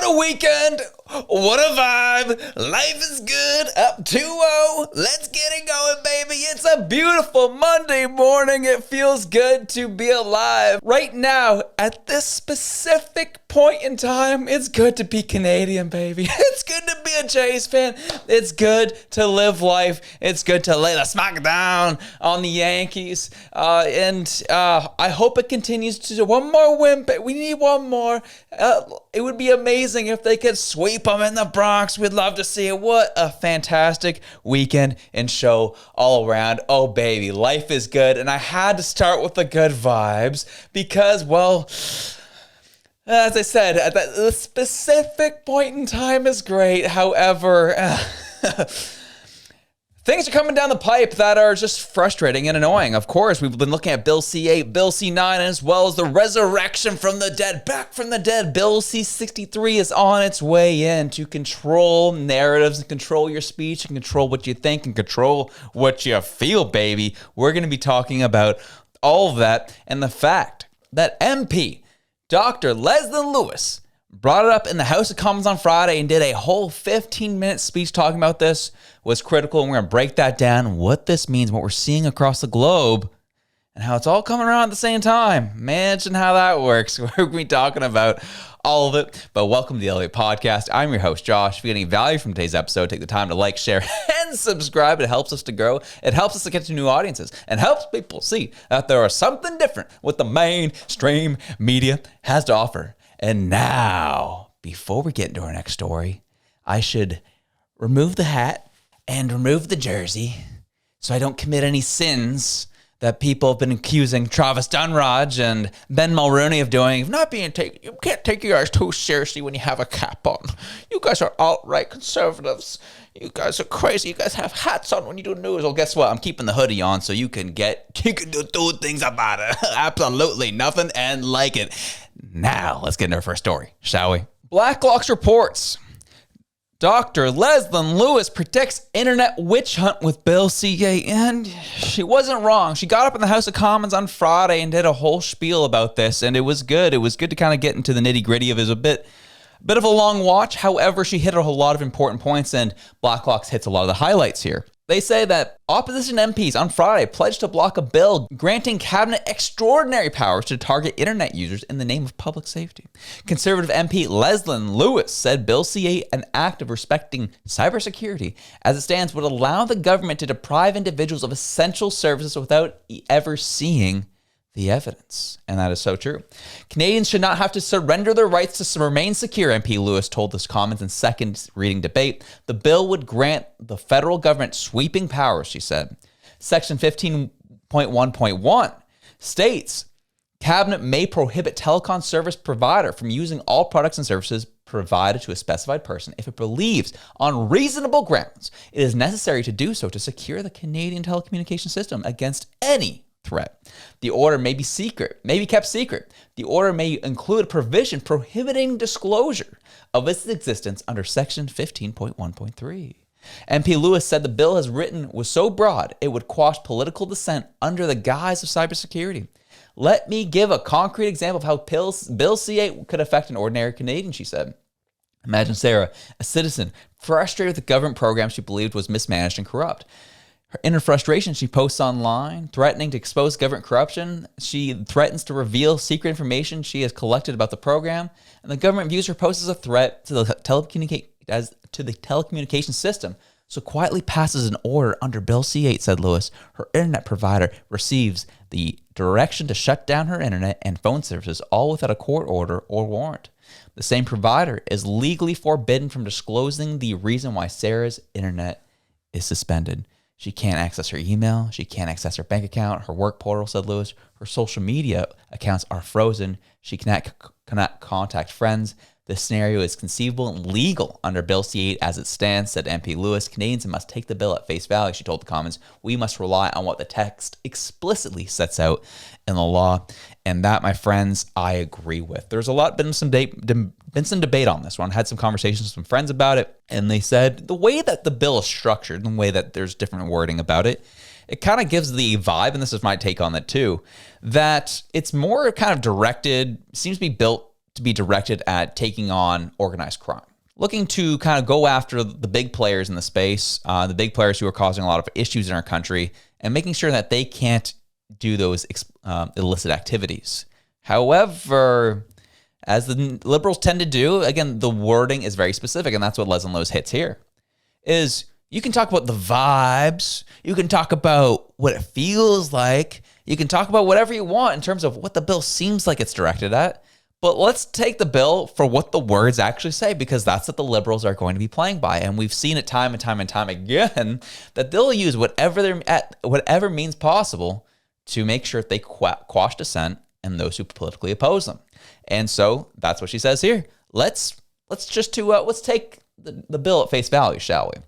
What a weekend. What a vibe. Life is good. Up 2-0. Let's get it going, baby. It's a beautiful Monday morning. It feels good to be alive. Right now, at this specific point in time, it's good to be Canadian, baby. It's good to be a Jays fan. It's good to live life. It's good to lay the smack down on the Yankees. I hope it continues to do one more win, but we need one more. It would be amazing if they could sweep them in the Bronx. We'd love to see it. What a fantastic weekend and show all around. Oh, baby, life is good. And I had to start with the good vibes because, well, as I said, at the specific point in time is great. However, things are coming down the pipe that are just frustrating and annoying. Of course, we've been looking at Bill C8, Bill C9, as well as the resurrection from the dead, back from the dead. Bill C63 is on its way in to control narratives and control your speech and control what you think and control what you feel, baby. We're going to be talking about all of that and the fact that MP Dr. Leslie Lewis brought it up in the House of Commons on Friday and did a whole 15-minute speech talking about this, was critical, and we're going to break that down, what this means, what we're seeing across the globe, and how it's all coming around at the same time. Imagine how that works. We're going to be talking about all of it, but welcome to the Elliott Podcast. I'm your host, Josh. If you get any value from today's episode, take the time to like, share, and subscribe. It helps us to grow. It helps us to get to new audiences and helps people see that there is something different what the mainstream media has to offer. And now, before we get into our next story, I should remove the hat and remove the jersey so I don't commit any sins that people have been accusing Travis Dunraj and Ben Mulrooney of doing, of not being taken. You can't take you guys too seriously when you have a cap on. You guys are alt-right conservatives. You guys are crazy. You guys have hats on when you do news. Well, guess what? I'm keeping the hoodie on so you can do two things about it. Absolutely nothing and like it. Now, let's get into our first story, shall we? Blacklock's reports. Dr. Leslie Lewis predicts internet witch hunt with Bill C8, and she wasn't wrong. She got up in the House of Commons on Friday and did a whole spiel about this, and it was good. It was good to kind of get into the nitty-gritty of it. It was a bit of a long watch. However, she hit a whole lot of important points, and Blacklock's hits a lot of the highlights here. They say that opposition MPs on Friday pledged to block a bill granting cabinet extraordinary powers to target internet users in the name of public safety. Conservative MP Leslie Lewis said Bill C8, an act of respecting cybersecurity as it stands, would allow the government to deprive individuals of essential services without ever seeing the evidence. And that is so true. Canadians should not have to surrender their rights to remain secure, MP Lewis told this Commons in second reading debate. The bill would grant the federal government sweeping powers, she said. Section 15.1.1 states, Cabinet may prohibit telecom service provider from using all products and services provided to a specified person if it believes on reasonable grounds it is necessary to do so to secure the Canadian telecommunication system against any threat. The order may be kept secret. The order may include a provision prohibiting disclosure of its existence under Section 15.1.3. MP Lewis said the bill as written was so broad it would quash political dissent under the guise of cybersecurity. Let me give a concrete example of how Bill C8 could affect an ordinary Canadian, she said. Imagine Sarah, a citizen, frustrated with the government program she believed was mismanaged and corrupt. In her frustration, she posts online, threatening to expose government corruption. She threatens to reveal secret information she has collected about the program, and the government views her post as a threat to the telecommunication system, so quietly passes an order under Bill C8, said Lewis. Her internet provider receives the direction to shut down her internet and phone services, all without a court order or warrant. The same provider is legally forbidden from disclosing the reason why Sarah's internet is suspended. She can't access her email. She can't access her bank account, her work portal, said Lewis. Her social media accounts are frozen. She cannot contact friends. This scenario is conceivable and legal under Bill C8 as it stands, said MP Lewis. Canadians must take the bill at face value, she told the Commons. We must rely on what the text explicitly sets out in the law. And that, my friends, I agree with. There's been some debate on this one. I had some conversations with some friends about it, and they said the way that the bill is structured, the way that there's different wording about it, it kind of gives the vibe, and this is my take on it too, that it's more kind of directed, seems to be built to be directed at taking on organized crime, looking to kind of go after the big players in the space, the big players who are causing a lot of issues in our country, and making sure that they can't do those illicit activities. However, as the liberals tend to do, again, the wording is very specific, and that's what Les and Lowe's hits here, is you can talk about the vibes, you can talk about what it feels like, you can talk about whatever you want in terms of what the bill seems like it's directed at, but let's take the bill for what the words actually say, because that's what the liberals are going to be playing by. And we've seen it time and time and time again that they'll use whatever means possible to make sure that they quash dissent and those who politically oppose them. And so that's what she says here. Let's take the bill at face value, shall we?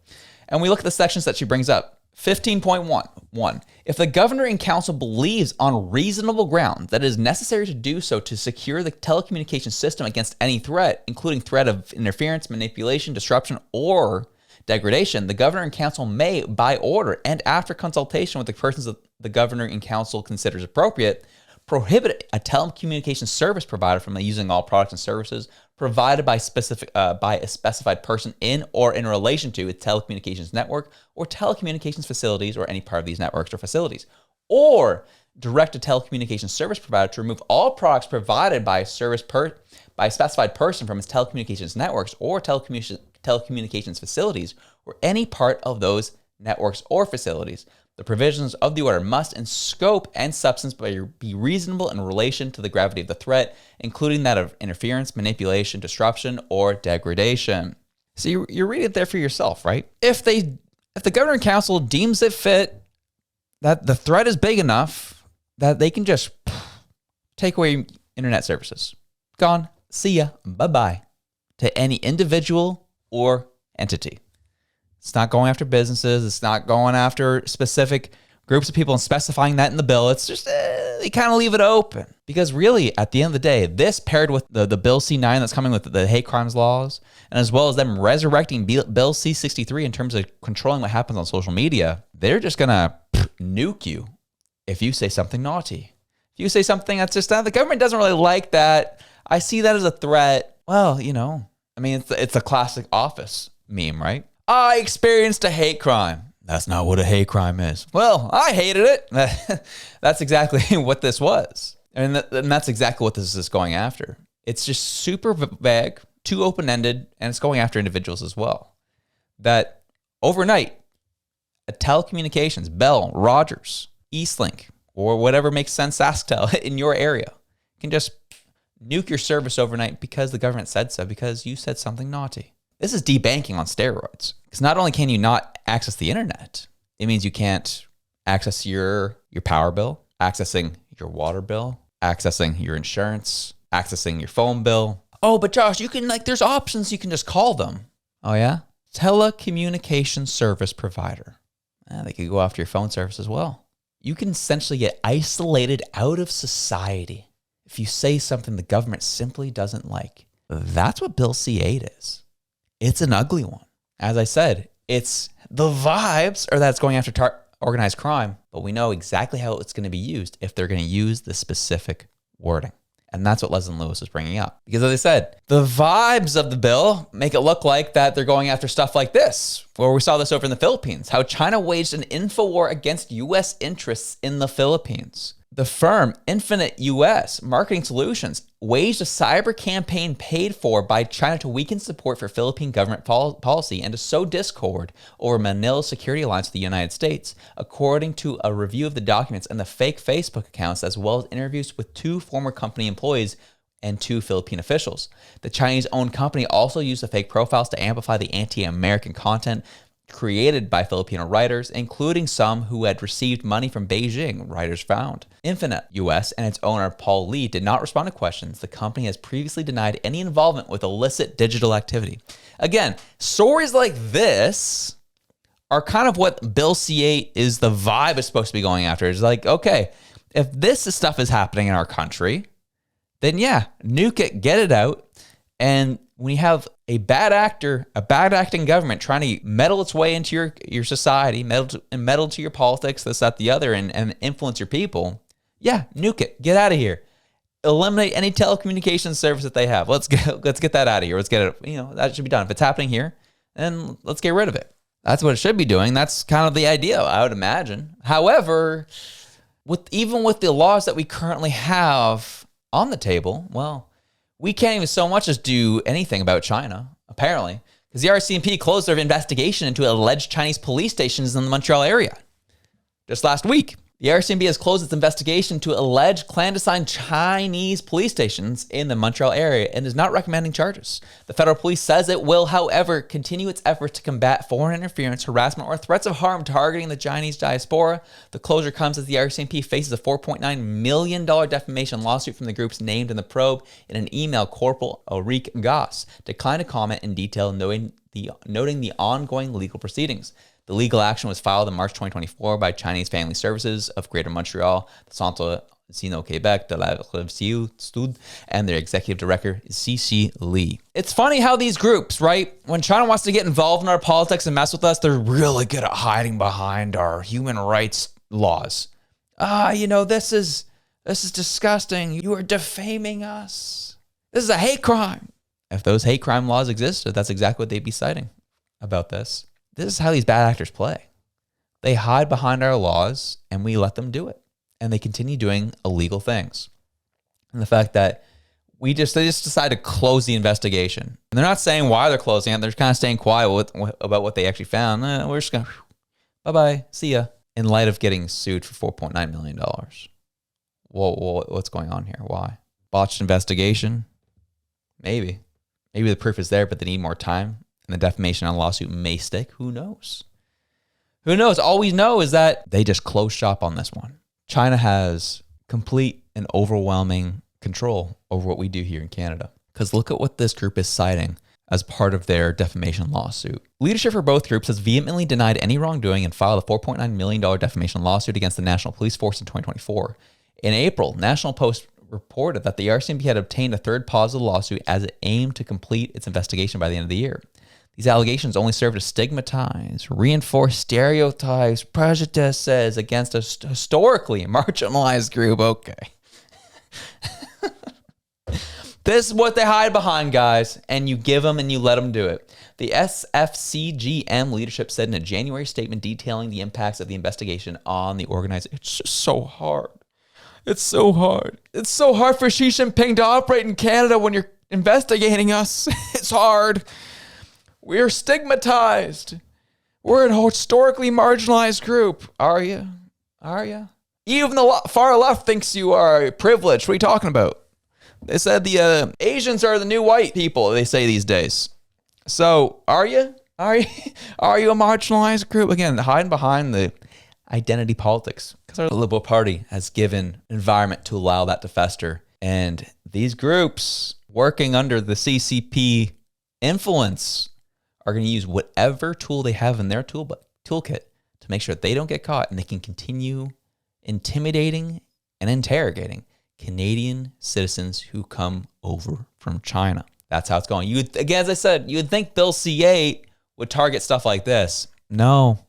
And we look at the sections that she brings up. 15.1. If the governor and council believes on reasonable ground that it is necessary to do so to secure the telecommunications system against any threat, including threat of interference, manipulation, disruption, or degradation, the governor and council may, by order and after consultation with the persons that the governor and council considers appropriate, prohibit a telecommunications service provider from using all products and services provided by a specified person in or in relation to a telecommunications network or telecommunications facilities or any part of these networks or facilities, or direct a telecommunications service provider to remove all products provided by a specified person from its telecommunications networks or telecommunications facilities or any part of those networks or facilities. The provisions of the order must in scope and substance be reasonable in relation to the gravity of the threat, including that of interference, manipulation, disruption, or degradation. So you're reading it there for yourself, right? If the governor and council deems it fit that the threat is big enough that they can just take away internet services. Gone. See ya. Bye-bye. To any individual or entity. It's not going after businesses. It's not going after specific groups of people and specifying that in the bill. It's just, they kind of leave it open. Because really, at the end of the day, this paired with the Bill C-9 that's coming with the hate crimes laws, and as well as them resurrecting Bill C-63 in terms of controlling what happens on social media, they're just going to nuke you if you say something naughty. If you say something that's just, the government doesn't really like that. I see that as a threat. Well, it's a classic Office meme, right? I experienced a hate crime. That's not what a hate crime is. Well, I hated it. That's exactly what this was. And that's exactly what this is going after. It's just super vague, too open-ended, and it's going after individuals as well. That overnight, a telecommunications, Bell, Rogers, Eastlink, or whatever makes sense, SaskTel in your area, can just nuke your service overnight because the government said so, because you said something naughty. This is debanking on steroids. Because not only can you not access the internet, it means you can't access your power bill, accessing your water bill, accessing your insurance, accessing your phone bill. Oh, but Josh, you can, there's options. You can just call them. Oh, yeah? Telecommunications service provider. They could go after your phone service as well. You can essentially get isolated out of society if you say something the government simply doesn't like. That's what Bill C-8 is. It's an ugly one. As I said, it's the vibes are that it's going after organized crime, but we know exactly how it's going to be used if they're going to use the specific wording. And that's what Leslie Lewis is bringing up. Because as I said, the vibes of the bill make it look like that they're going after stuff like this, where we saw this over in the Philippines, how China waged an info war against U.S. interests in the Philippines. The firm Infinite US Marketing Solutions waged a cyber campaign paid for by China to weaken support for Philippine government policy and to sow discord over Manila's security alliance with the United States, according to a review of the documents and the fake Facebook accounts, as well as interviews with 2 former company employees and 2 Philippine officials. The Chinese-owned company also used the fake profiles to amplify the anti-American content created by Filipino writers, including some who had received money from Beijing, writers found. Infinite US and its owner, Paul Lee, did not respond to questions. The company has previously denied any involvement with illicit digital activity. Again, stories like this are kind of what Bill C-8 is, the vibe is supposed to be going after. It's like, okay, if this stuff is happening in our country, then yeah, nuke it, get it out. And when you have a bad acting government trying to meddle its way into your society, meddle to your politics, this, that, the other, and influence your people, yeah, nuke it. Get out of here. eliminate any telecommunications service that they have. Let's get that out of here. Let's get it, that should be done. If it's happening here, then let's get rid of it. That's what it should be doing. That's kind of the idea, I would imagine. However, even with the laws that we currently have on the table, well, we can't even so much as do anything about China, apparently, because the RCMP closed their investigation into alleged Chinese police stations in the Montreal area just last week. The RCMP has closed its investigation to alleged clandestine Chinese police stations in the Montreal area and is not recommending charges. The federal police says it will, however, continue its efforts to combat foreign interference, harassment, or threats of harm targeting the Chinese diaspora. The closure comes as the RCMP faces a $4.9 million defamation lawsuit from the groups named in the probe. In an email, Corporal Ulrich Goss declined to comment in detail, noting the ongoing legal proceedings. The legal action was filed in March 2024 by Chinese Family Services of Greater Montreal, the Centre Sino-Québec de la Rive Sud, and their executive director, CC Lee. It's funny how these groups, right, when China wants to get involved in our politics and mess with us, they're really good at hiding behind our human rights laws. This is disgusting. You are defaming us. This is a hate crime. If those hate crime laws existed, that's exactly what they'd be citing about this. This is how these bad actors play. They hide behind our laws and we let them do it. And they continue doing illegal things. And the fact that they just decide to close the investigation. And they're not saying why they're closing it. They're kind of staying quiet about what they actually found. We're just going to, bye-bye, see ya. In light of getting sued for $4.9 million. What's going on here? Why? Botched investigation? Maybe. Maybe the proof is there, but they need more time. And the defamation on lawsuit may stick. Who knows? Who knows? All we know is that they just closed shop on this one. China has complete and overwhelming control over what we do here in Canada. Because look at what this group is citing as part of their defamation lawsuit. Leadership for both groups has vehemently denied any wrongdoing and filed a $4.9 million defamation lawsuit against the National Police Force in 2024. In April, National Post reported that the RCMP had obtained a third positive lawsuit as it aimed to complete its investigation by the end of the year. These allegations only serve to stigmatize, reinforce stereotypes, prejudices against a historically marginalized group. Okay. This is what they hide behind, guys, and you give them and you let them do it. The SFCGM leadership said in a January statement detailing the impacts of the investigation on the organization. It's just so hard. It's so hard. It's so hard for Xi Jinping to operate in Canada when you're investigating us. It's hard. We're stigmatized. We're a historically marginalized group. Are you? Are you? Even the far left thinks you are privileged. What are you talking about? They said the Asians are the new white people, they say these days. So, are you? Are you a marginalized group? Again, hiding behind the identity politics. Because our Liberal Party has given an environment to allow that to fester. And these groups working under the CCP influence are going to use whatever tool they have in their toolkit to make sure that they don't get caught and they can continue intimidating and interrogating Canadian citizens who come over from China. That's how it's going. Again, as I said, you would think Bill C-8 would target stuff like this. No,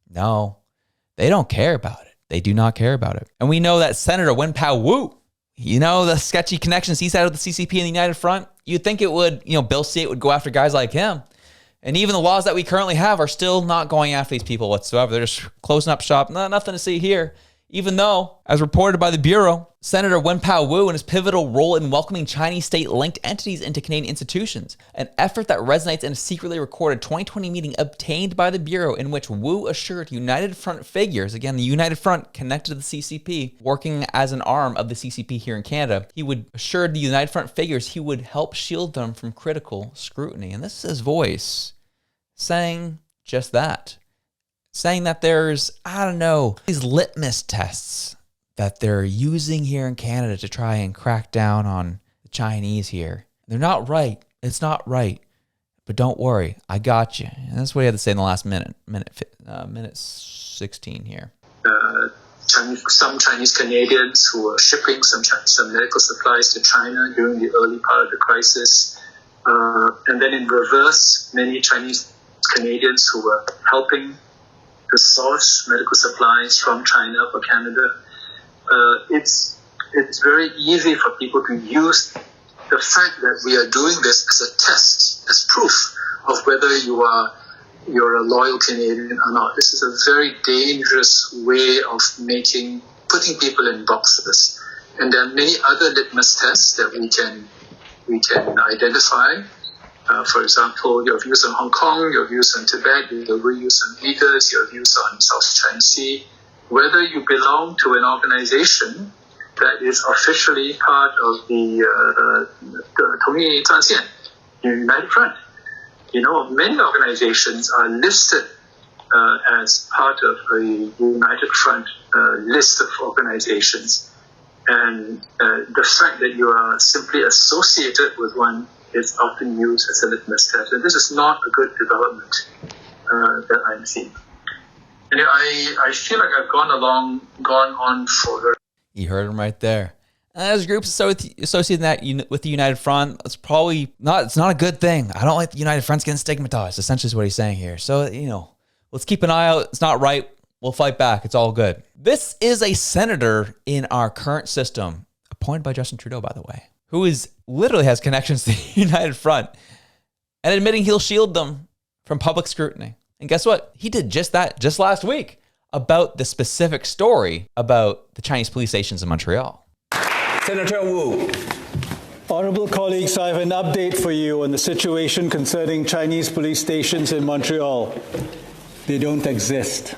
they don't care about it. They do not care about it. And we know that Senator Wen-Pao Wu, the sketchy connections he's had with the CCP and the United Front, you'd think it would, Bill C-8 would go after guys like him. And even the laws that we currently have are still not going after these people whatsoever. They're just closing up shop. Nothing to see here. Even though, as reported by the Bureau, Senator Wen-Pao Wu and his pivotal role in welcoming Chinese state-linked entities into Canadian institutions, an effort that resonates in a secretly recorded 2020 meeting obtained by the Bureau in which Wu assured United Front figures, again, the United Front connected to the CCP, working as an arm of the CCP here in Canada, he would assure the United Front figures he would help shield them from critical scrutiny. And this is his voice saying just that. Saying that there's, these litmus tests that they're using here in Canada to try and crack down on the Chinese here. They're not right. It's not right. But don't worry, I got you. And that's what he had to say in the last minute 16 here. Some Chinese Canadians who were shipping some medical supplies to China during the early part of the crisis. And then in reverse, many Chinese Canadians who were helping to source medical supplies from China for Canada. It's it's very easy for people to use the fact that we are doing this as a test, as proof of whether you're a loyal Canadian or not. This is a very dangerous way of putting people in boxes. And there are many other litmus tests that we can identify. For example, your views on Hong Kong, your views on Tibet, your views on Uyghurs, your views on South China Sea, whether you belong to an organization that is officially part of the United Front. Many organizations are listed as part of a United Front list of organizations. And the fact that you are simply associated with one is often used as a litmus test. And this is not a good development that I'm seeing. And I feel like I've gone on for... You heard him right there. And as groups associating that with the United Front, it's not a good thing. I don't like the United Front's getting stigmatized, essentially is what he's saying here. So, let's keep an eye out. It's not right. We'll fight back. It's all good. This is a senator in our current system, appointed by Justin Trudeau, by the way, who literally has connections to the United Front and admitting he'll shield them from public scrutiny. And guess what? He did just that just last week about the specific story about the Chinese police stations in Montreal. Senator Wu. Honourable colleagues, I have an update for you on the situation concerning Chinese police stations in Montreal. They don't exist.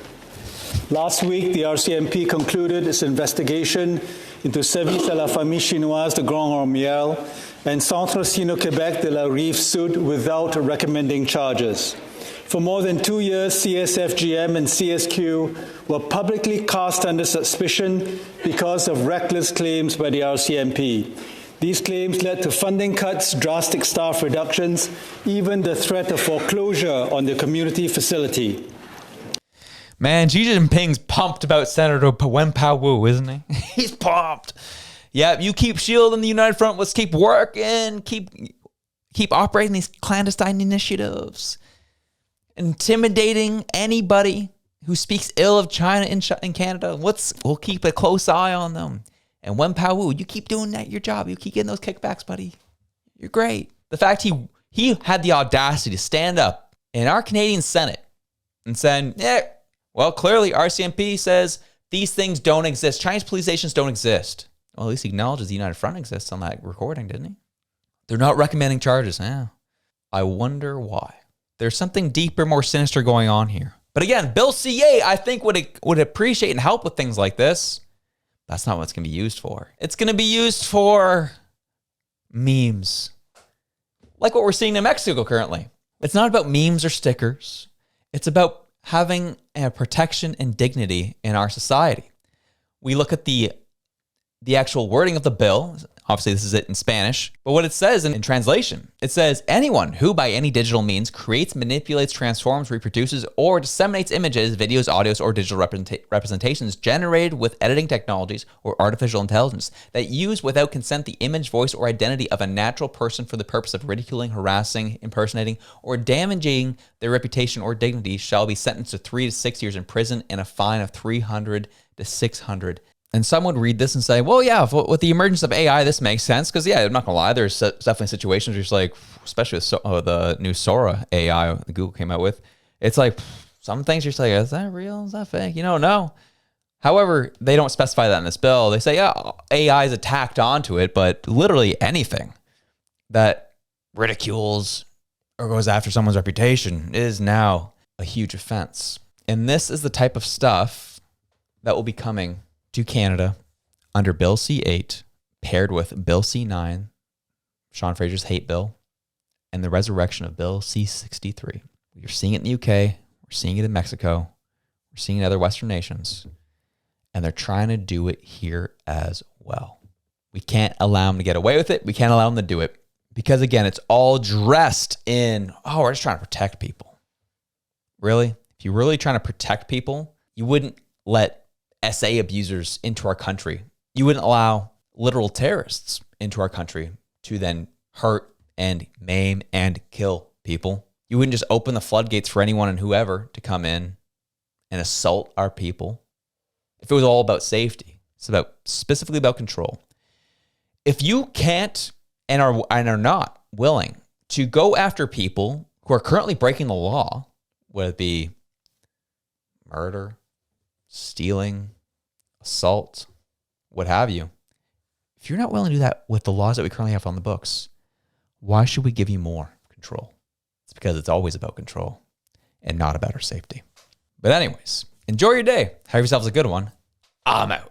Last week, the RCMP concluded its investigation into Service à la Famille Chinoise de Grand Ormiel and Centre Sino-Québec de la Rive Sud without recommending charges. For more than 2 years, CSFGM and CSQ were publicly cast under suspicion because of reckless claims by the RCMP. These claims led to funding cuts, drastic staff reductions, even the threat of foreclosure on the community facility. Man, Xi Jinping's pumped about Senator Wen-Pao Wu, isn't he? He's pumped. Yeah, you keep shielding the United Front. Let's keep working. Keep operating these clandestine initiatives. Intimidating anybody who speaks ill of China in Canada. We'll keep a close eye on them. And Wen-Pao Wu, you keep doing that, your job. You keep getting those kickbacks, buddy. You're great. The fact he had the audacity to stand up in our Canadian Senate and said, well, clearly RCMP says these things don't exist. Chinese police stations don't exist. Well, at least he acknowledges the United Front exists on that recording, didn't he? They're not recommending charges. Yeah. I wonder why. There's something deeper, more sinister going on here. But again, Bill CA, I think, would appreciate and help with things like this. That's not what it's going to be used for. It's going to be used for memes. Like what we're seeing in Mexico currently. It's not about memes or stickers. It's about having a protection and dignity in our society. We look at the actual wording of the bill. Obviously, this is it in Spanish. But what it says in translation, it says, anyone who by any digital means creates, manipulates, transforms, reproduces, or disseminates images, videos, audios, or digital representations generated with editing technologies or artificial intelligence that use without consent the image, voice, or identity of a natural person for the purpose of ridiculing, harassing, impersonating, or damaging their reputation or dignity shall be sentenced to 3 to 6 years in prison and a fine of $300 to $600. And some would read this and say, well, yeah, with the emergence of AI, this makes sense. Because, yeah, I'm not going to lie, there's definitely situations where it's like, especially with the new Sora AI that Google came out with, it's like some things you're just like, is that real? Is that fake? No. However, they don't specify that in this bill. They say, yeah, AI is tacked onto it, but literally anything that ridicules or goes after someone's reputation is now a huge offense. And this is the type of stuff that will be coming to Canada under Bill C-8, paired with Bill C-9, Sean Fraser's hate bill, and the resurrection of Bill C-63. We're seeing it in the UK. We're seeing it in Mexico. We're seeing it in other Western nations. And they're trying to do it here as well. We can't allow them to get away with it. We can't allow them to do it. Because, again, it's all dressed in, we're just trying to protect people. Really? If you're really trying to protect people, you wouldn't let SA abusers into our country. You wouldn't allow literal terrorists into our country to then hurt and maim and kill people. You wouldn't just open the floodgates for anyone and whoever to come in and assault our people. If it was all about safety. It's about specifically about control. If you can't and are not willing to go after people who are currently breaking the law, whether it be murder, stealing, assault, what have you, if you're not willing to do that with the laws that we currently have on the books, why should we give you more control? It's because it's always about control and not about our safety. But anyways, enjoy your day. Have yourselves a good one. I'm out.